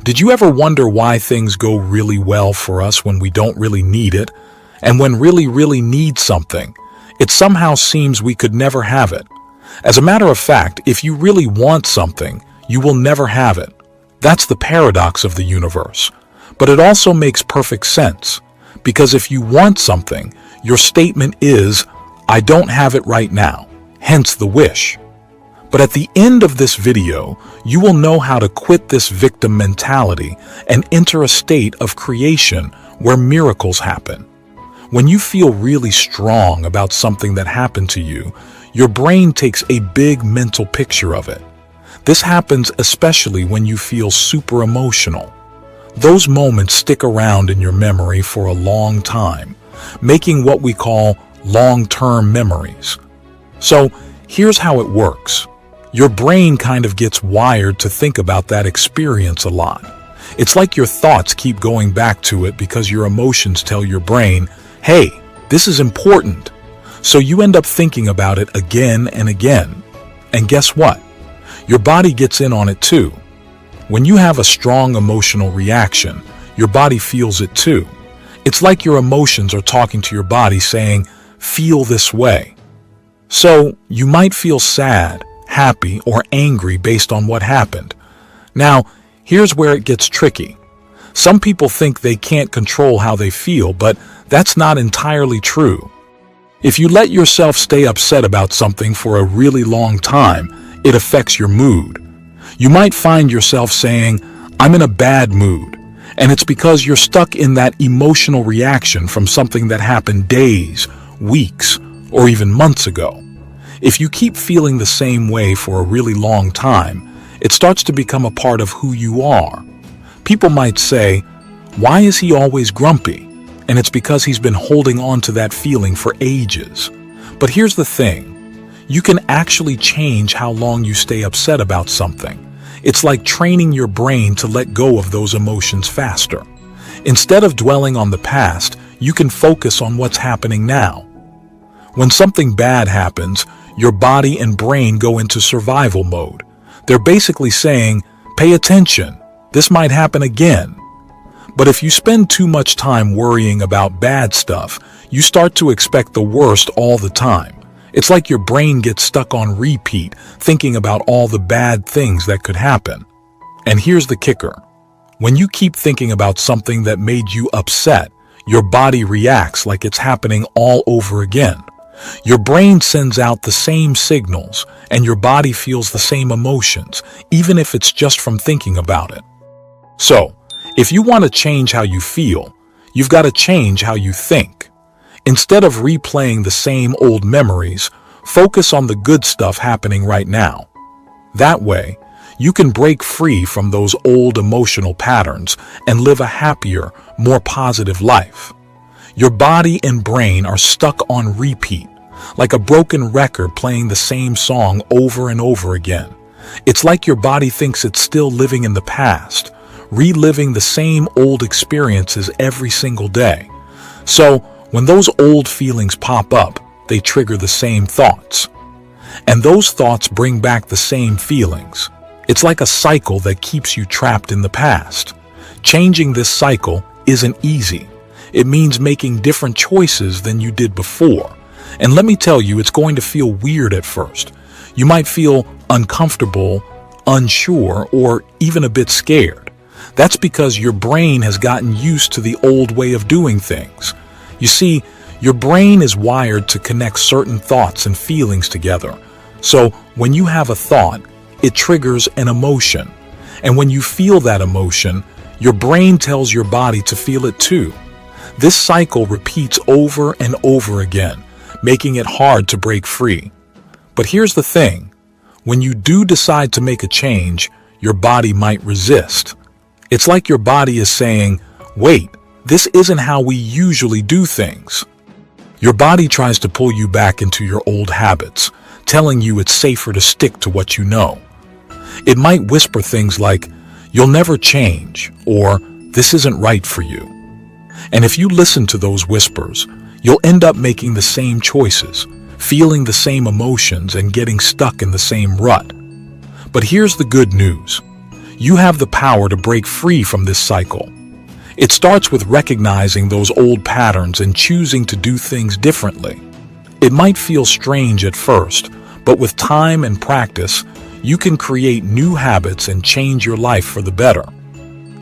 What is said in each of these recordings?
Did you ever wonder why things go really well for us when we don't really need it? And when really need something, it somehow seems we could never have it. As a matter of fact, if you really want something, you will never have it. That's the paradox of the universe. But it also makes perfect sense. Because if you want something, your statement is, I don't have it right now. Hence the wish. But at the end of this video, you will know how to quit this victim mentality and enter a state of creation where miracles happen. When you feel really strong about something that happened to you, your brain takes a big mental picture of it. This happens especially when you feel super emotional. Those moments stick around in your memory for a long time, making what we call long-term memories. So here's how it works. Your brain kind of gets wired to think about that experience a lot. It's like your thoughts keep going back to it because your emotions tell your brain, hey, this is important. So you end up thinking about it again and again. And guess what? Your body gets in on it too. When you have a strong emotional reaction, your body feels it too. It's like your emotions are talking to your body saying, feel this way. So you might feel sad, happy, or angry based on what happened. Now, here's where it gets tricky. Some people think they can't control how they feel, but that's not entirely true. If you let yourself stay upset about something for a really long time, it affects your mood. You might find yourself saying, I'm in a bad mood, and it's because you're stuck in that emotional reaction from something that happened days, weeks, or even months ago. If you keep feeling the same way for a really long time, it starts to become a part of who you are. People might say, why is he always grumpy? And it's because he's been holding on to that feeling for ages. But here's the thing. You can actually change how long you stay upset about something. It's like training your brain to let go of those emotions faster. Instead of dwelling on the past, you can focus on what's happening now. When something bad happens, your body and brain go into survival mode. They're basically saying, pay attention, this might happen again. But if you spend too much time worrying about bad stuff, you start to expect the worst all the time. It's like your brain gets stuck on repeat, thinking about all the bad things that could happen. And here's the kicker. When you keep thinking about something that made you upset, your body reacts like it's happening all over again. Your brain sends out the same signals, and your body feels the same emotions, even if it's just from thinking about it. So, if you want to change how you feel, you've got to change how you think. Instead of replaying the same old memories, focus on the good stuff happening right now. That way, you can break free from those old emotional patterns and live a happier, more positive life. Your body and brain are stuck on repeat, like a broken record playing the same song over and over again. It's like your body thinks it's still living in the past, reliving the same old experiences every single day. So, when those old feelings pop up, they trigger the same thoughts. And those thoughts bring back the same feelings. It's like a cycle that keeps you trapped in the past. Changing this cycle isn't easy. It means making different choices than you did before. And let me tell you, it's going to feel weird at first. You might feel uncomfortable, unsure, or even a bit scared. That's because your brain has gotten used to the old way of doing things. You see, your brain is wired to connect certain thoughts and feelings together. So when you have a thought, it triggers an emotion. And when you feel that emotion, your brain tells your body to feel it too. This cycle repeats over and over again, making it hard to break free. But here's the thing. When you do decide to make a change, your body might resist. It's like your body is saying, wait, this isn't how we usually do things. Your body tries to pull you back into your old habits, telling you it's safer to stick to what you know. It might whisper things like, you'll never change, or this isn't right for you. And if you listen to those whispers, you'll end up making the same choices, feeling the same emotions, and getting stuck in the same rut. But here's the good news. You have the power to break free from this cycle. It starts with recognizing those old patterns and choosing to do things differently. It might feel strange at first, but with time and practice, you can create new habits and change your life for the better.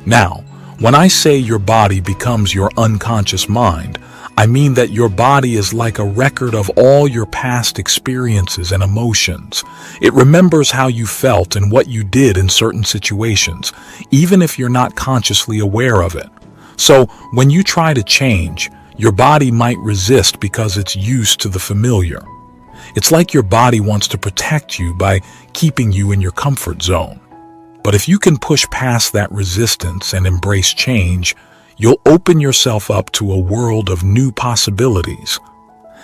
Now, when I say your body becomes your unconscious mind, I mean that your body is like a record of all your past experiences and emotions. It remembers how you felt and what you did in certain situations, even if you're not consciously aware of it. So, when you try to change, your body might resist because it's used to the familiar. It's like your body wants to protect you by keeping you in your comfort zone. But if you can push past that resistance and embrace change, you'll open yourself up to a world of new possibilities.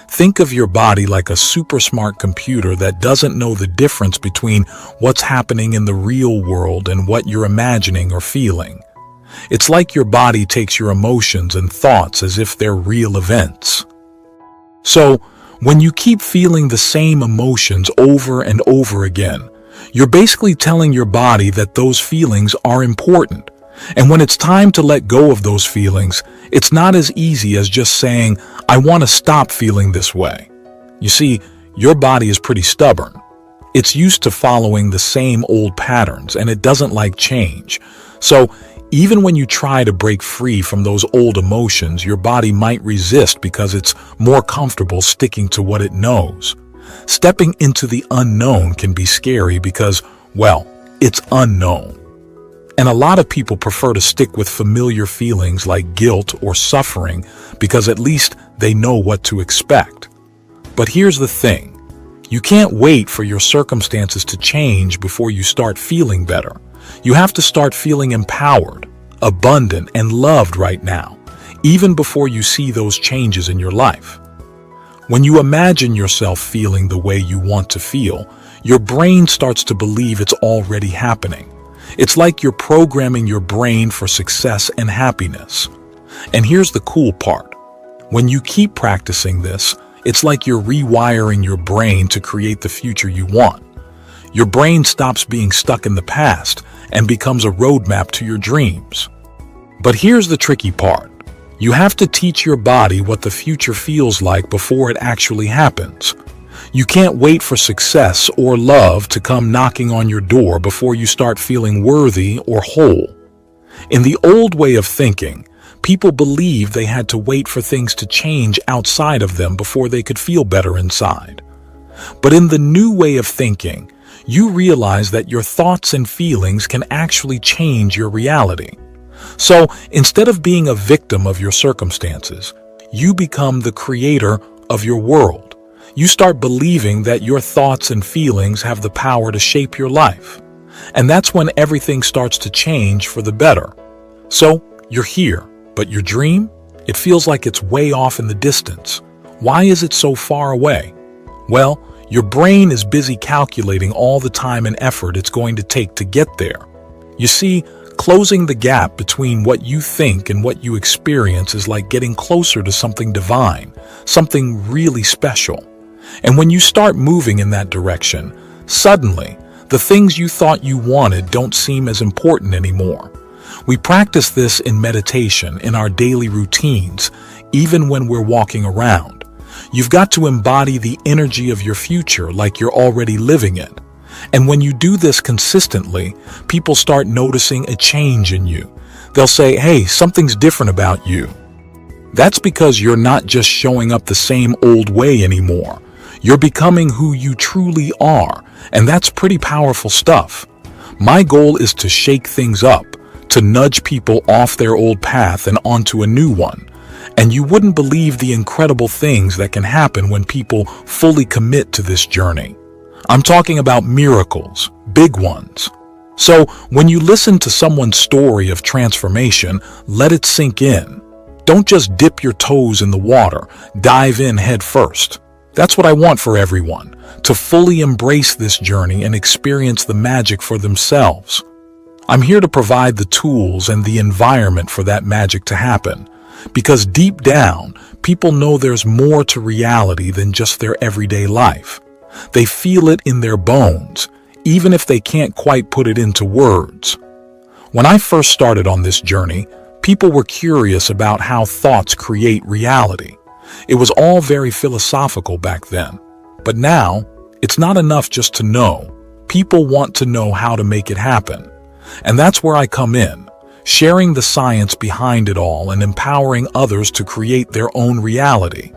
Think of your body like a super smart computer that doesn't know the difference between what's happening in the real world and what you're imagining or feeling. It's like your body takes your emotions and thoughts as if they're real events. So, when you keep feeling the same emotions over and over again, you're basically telling your body that those feelings are important. And when it's time to let go of those feelings, it's not as easy as just saying, I want to stop feeling this way. You see, your body is pretty stubborn. It's used to following the same old patterns, and it doesn't like change. So, even when you try to break free from those old emotions, your body might resist because it's more comfortable sticking to what it knows. Stepping into the unknown can be scary because, well, it's unknown. And a lot of people prefer to stick with familiar feelings like guilt or suffering because at least they know what to expect. But here's the thing. You can't wait for your circumstances to change before you start feeling better. You have to start feeling empowered, abundant, and loved right now, even before you see those changes in your life. When you imagine yourself feeling the way you want to feel, your brain starts to believe it's already happening. It's like you're programming your brain for success and happiness. And here's the cool part. When you keep practicing this, it's like you're rewiring your brain to create the future you want. Your brain stops being stuck in the past and becomes a roadmap to your dreams. But here's the tricky part. You have to teach your body what the future feels like before it actually happens. You can't wait for success or love to come knocking on your door before you start feeling worthy or whole. In the old way of thinking, people believed they had to wait for things to change outside of them before they could feel better inside. But in the new way of thinking, you realize that your thoughts and feelings can actually change your reality. So, instead of being a victim of your circumstances, you become the creator of your world. You start believing that your thoughts and feelings have the power to shape your life. And that's when everything starts to change for the better. So, you're here, but your dream? It feels like it's way off in the distance. Why is it so far away? Well, your brain is busy calculating all the time and effort it's going to take to get there. You see, closing the gap between what you think and what you experience is like getting closer to something divine, something really special. And when you start moving in that direction, suddenly, the things you thought you wanted don't seem as important anymore. We practice this in meditation, in our daily routines, even when we're walking around. You've got to embody the energy of your future like you're already living it. And when you do this consistently, people start noticing a change in you. They'll say, hey, something's different about you. That's because you're not just showing up the same old way anymore. You're becoming who you truly are, and that's pretty powerful stuff. My goal is to shake things up, to nudge people off their old path and onto a new one. And you wouldn't believe the incredible things that can happen when people fully commit to this journey. I'm talking about miracles, big ones. So when you listen to someone's story of transformation, let it sink in. Don't just dip your toes in the water, dive in head first. That's what I want for everyone, to fully embrace this journey and experience the magic for themselves. I'm here to provide the tools and the environment for that magic to happen, because deep down, people know there's more to reality than just their everyday life. They feel it in their bones, even if they can't quite put it into words. When I first started on this journey, people were curious about how thoughts create reality. It was all very philosophical back then. But now, it's not enough just to know. People want to know how to make it happen. And that's where I come in, sharing the science behind it all and empowering others to create their own reality.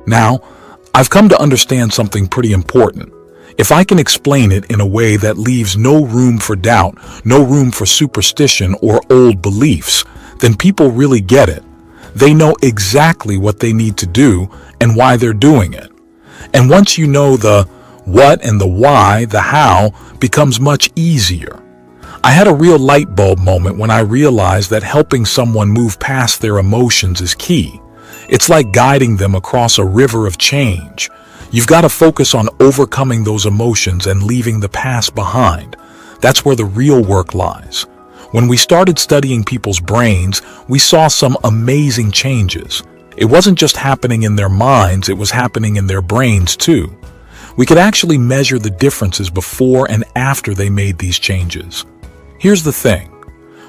Now, I've come to understand something pretty important. If I can explain it in a way that leaves no room for doubt, no room for superstition or old beliefs, then people really get it. They know exactly what they need to do and why they're doing it. And once you know the what and the why, the how becomes much easier. I had a real light bulb moment when I realized that helping someone move past their emotions is key. It's like guiding them across a river of change. You've got to focus on overcoming those emotions and leaving the past behind. That's where the real work lies. When we started studying people's brains, we saw some amazing changes. It wasn't just happening in their minds, it was happening in their brains too. We could actually measure the differences before and after they made these changes. Here's the thing.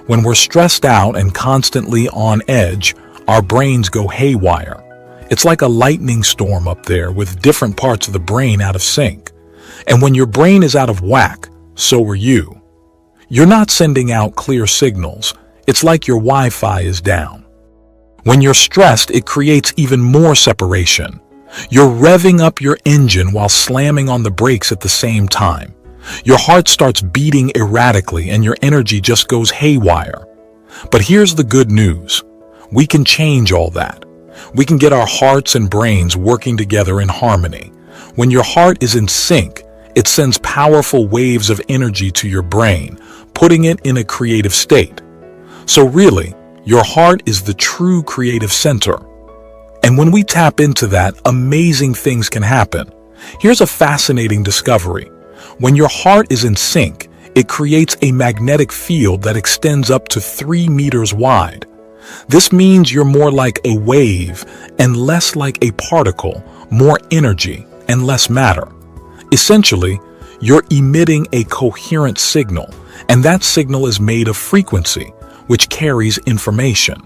When we're stressed out and constantly on edge, our brains go haywire. It's like a lightning storm up there with different parts of the brain out of sync. And when your brain is out of whack, so are you. You're not sending out clear signals. It's like your Wi-Fi is down. When you're stressed, it creates even more separation. You're revving up your engine while slamming on the brakes at the same time. Your heart starts beating erratically and your energy just goes haywire. But here's the good news. We can change all that. We can get our hearts and brains working together in harmony. When your heart is in sync, it sends powerful waves of energy to your brain, putting it in a creative state. So really, your heart is the true creative center. And when we tap into that, amazing things can happen. Here's a fascinating discovery. When your heart is in sync, it creates a magnetic field that extends up to 3 meters wide. This means you're more like a wave and less like a particle, more energy and less matter. Essentially, you're emitting a coherent signal, and that signal is made of frequency, which carries information.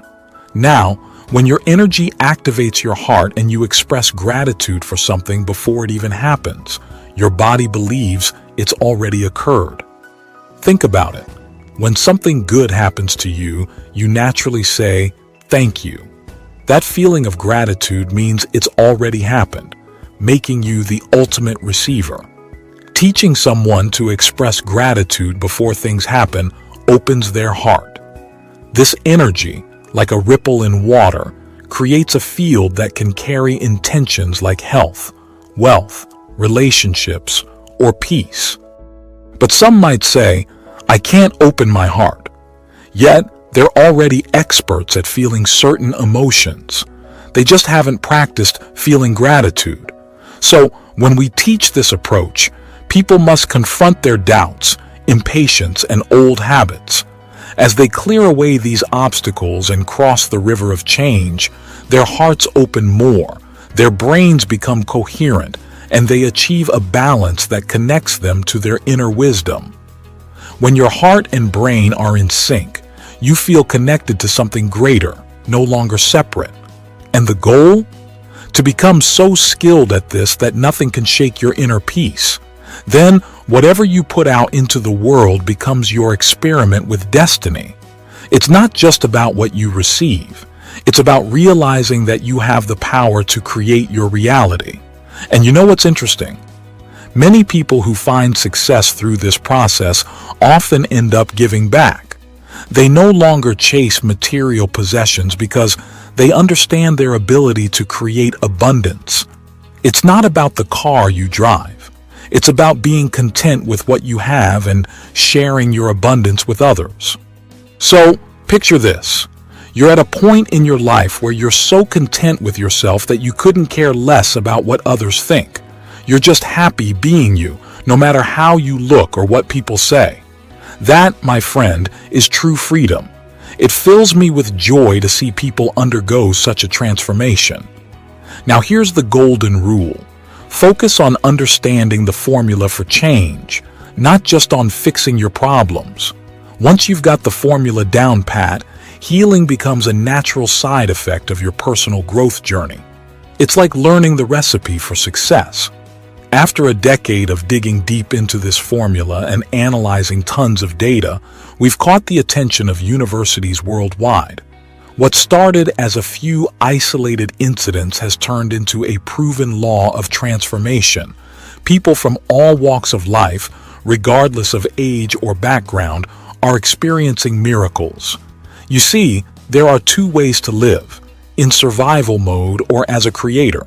Now, when your energy activates your heart and you express gratitude for something before it even happens, your body believes it's already occurred. Think about it. When something good happens to you, you naturally say, "Thank you." That feeling of gratitude means it's already happened, making you the ultimate receiver. Teaching someone to express gratitude before things happen opens their heart. This energy, like a ripple in water, creates a field that can carry intentions like health, wealth, relationships, or peace. But some might say, "I can't open my heart." Yet, they're already experts at feeling certain emotions. They just haven't practiced feeling gratitude. So, when we teach this approach, people must confront their doubts, impatience, and old habits. As they clear away these obstacles and cross the river of change, their hearts open more, their brains become coherent, and they achieve a balance that connects them to their inner wisdom. When your heart and brain are in sync, you feel connected to something greater, no longer separate. And the goal? To become so skilled at this that nothing can shake your inner peace. Then, whatever you put out into the world becomes your experiment with destiny. It's not just about what you receive. It's about realizing that you have the power to create your reality. And you know what's interesting? Many people who find success through this process often end up giving back. They no longer chase material possessions because they understand their ability to create abundance. It's not about the car you drive. It's about being content with what you have and sharing your abundance with others. So, picture this. You're at a point in your life where you're so content with yourself that you couldn't care less about what others think. You're just happy being you, no matter how you look or what people say. That, my friend, is true freedom. It fills me with joy to see people undergo such a transformation. Now here's the golden rule. Focus on understanding the formula for change, not just on fixing your problems. Once you've got the formula down pat, healing becomes a natural side effect of your personal growth journey. It's like learning the recipe for success. After a decade of digging deep into this formula and analyzing tons of data, we've caught the attention of universities worldwide. What started as a few isolated incidents has turned into a proven law of transformation. People from all walks of life, regardless of age or background, are experiencing miracles. You see, there are two ways to live: in survival mode or as a creator.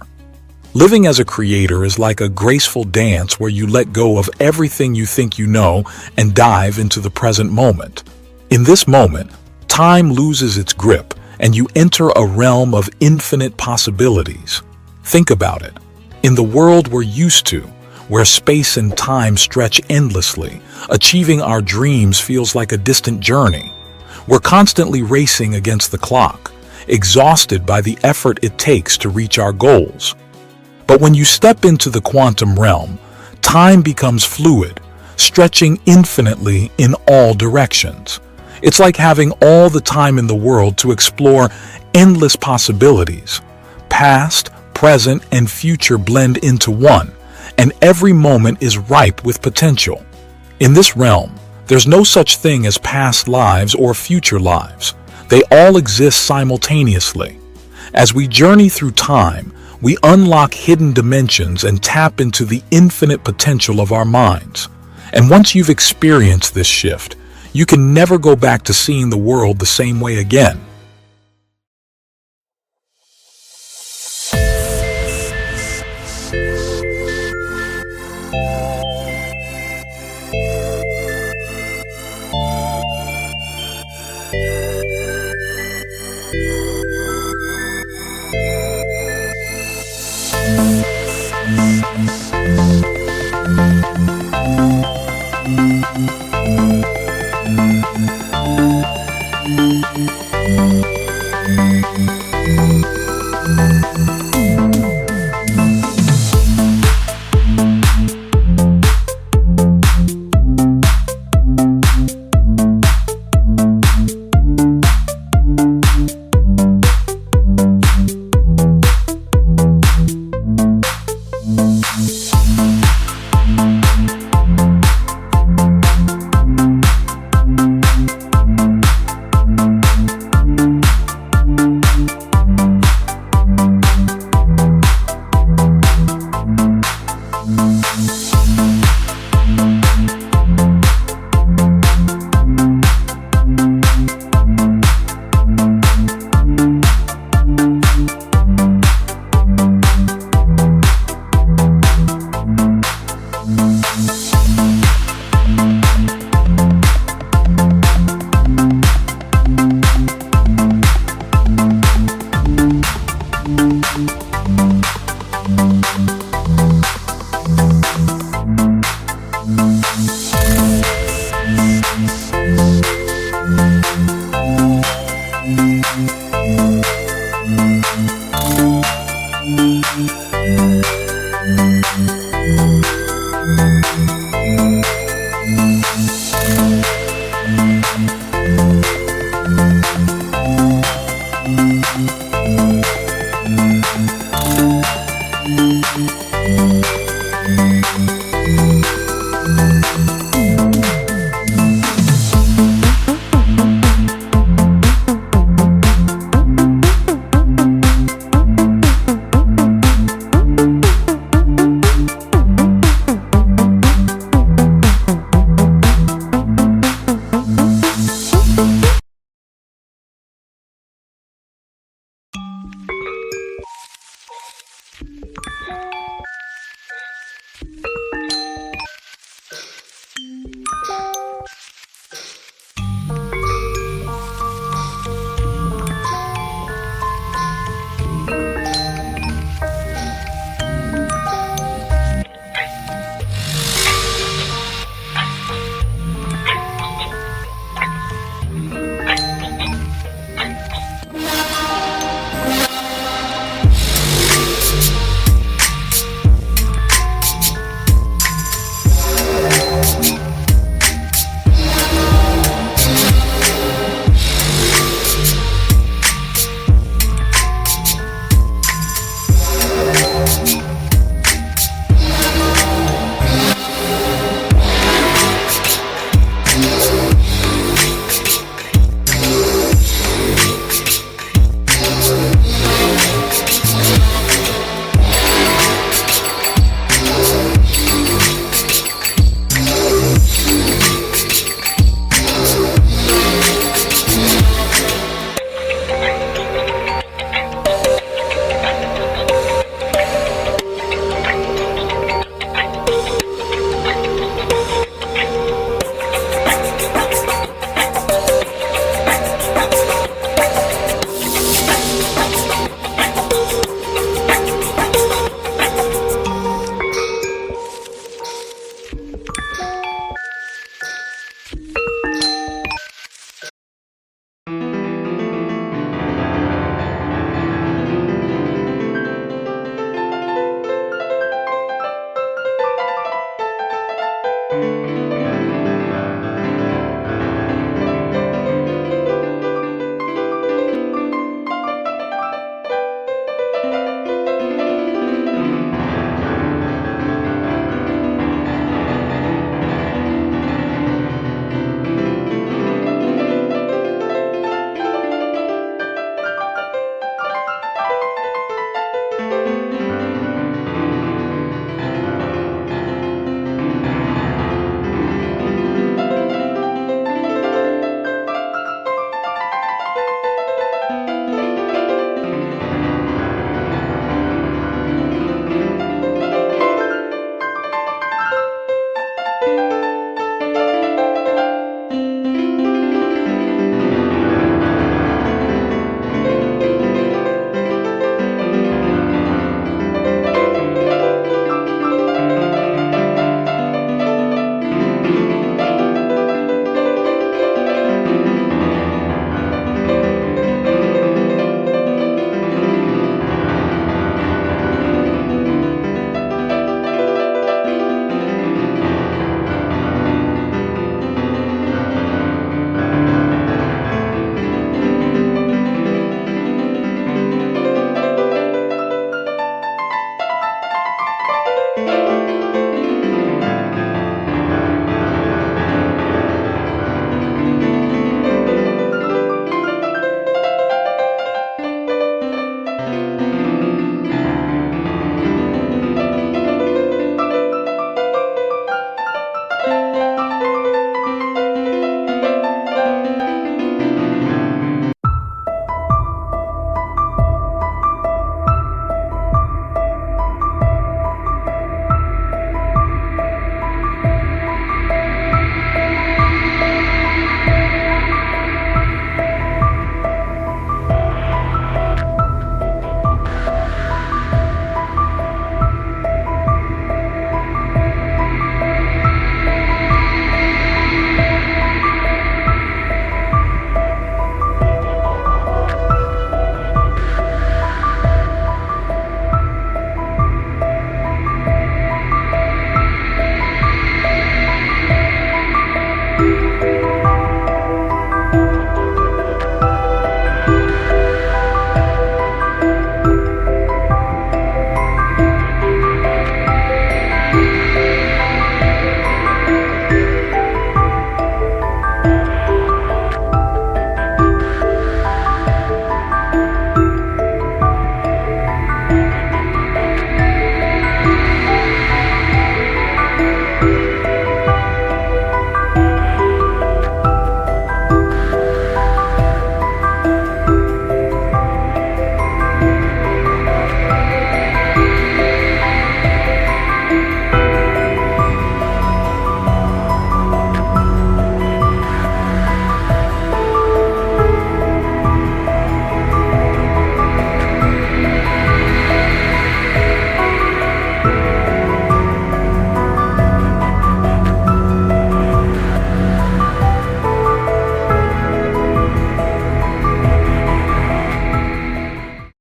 Living as a creator is like a graceful dance where you let go of everything you think you know and dive into the present moment. In this moment, time loses its grip and you enter a realm of infinite possibilities. Think about it. In the world we're used to, where space and time stretch endlessly, achieving our dreams feels like a distant journey. We're constantly racing against the clock, exhausted by the effort it takes to reach our goals. But when you step into the quantum realm, time becomes fluid, stretching infinitely in all directions. It's like having all the time in the world to explore endless possibilities. Past, present, and future blend into one, and every moment is ripe with potential. In this realm, there's no such thing as past lives or future lives. They all exist simultaneously. As we journey through time, we unlock hidden dimensions and tap into the infinite potential of our minds. And once you've experienced this shift, you can never go back to seeing the world the same way again.